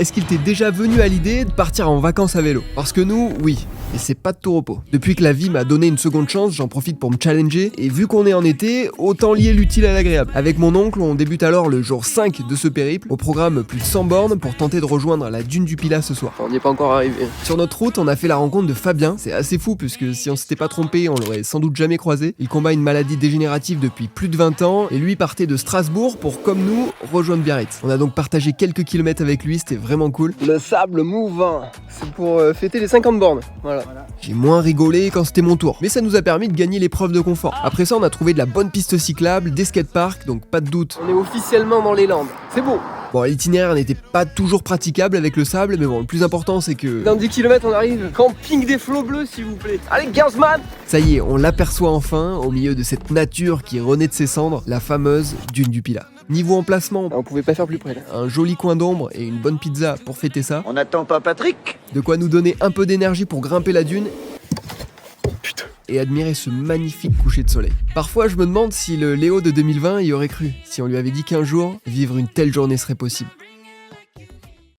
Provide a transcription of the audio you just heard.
est-ce qu'il t'est déjà venu à l'idée de partir en vacances à vélo? Parce que nous, oui, et c'est pas de tout repos. Depuis que la vie m'a donné une seconde chance, j'en profite pour me challenger, et vu qu'on est en été, autant lier l'utile à l'agréable. Avec mon oncle, on débute alors le jour 5 de ce périple, au programme plus de 100 bornes pour tenter de rejoindre la dune du Pilat ce soir. On n'y est pas encore arrivé. Sur notre route, on a fait la rencontre de Fabien, c'est assez fou puisque si on s'était pas trompé, on l'aurait sans doute jamais croisé. Il combat une maladie dégénérative depuis plus de 20 ans, et lui partait de Strasbourg pour, comme nous, rejoindre Biarritz. On a donc partagé quelques kilomètres avec lui, c'était vraiment cool. Le sable mouvant, c'est pour fêter les 50 bornes, voilà. J'ai moins rigolé quand c'était mon tour, mais ça nous a permis de gagner l'épreuve de confort. Après ça, on a trouvé de la bonne piste cyclable, des skateparks, donc pas de doute. On est officiellement dans les Landes, c'est beau. Bon, l'itinéraire n'était pas toujours praticable avec le sable, mais bon, le plus important c'est que... Dans 10 km on arrive, camping des flots bleus s'il vous plaît. Allez, Gainsman! Ça y est, on l'aperçoit enfin, au milieu de cette nature qui renaît de ses cendres, la fameuse dune du Pilat. Niveau emplacement, on pouvait pas faire plus près là. Un joli coin d'ombre et une bonne pizza pour fêter ça. On n'attend pas Patrick? De quoi nous donner un peu d'énergie pour grimper la dune et admirer ce magnifique coucher de soleil. Parfois, je me demande si le Léo de 2020 y aurait cru, si on lui avait dit qu'un jour, vivre une telle journée serait possible.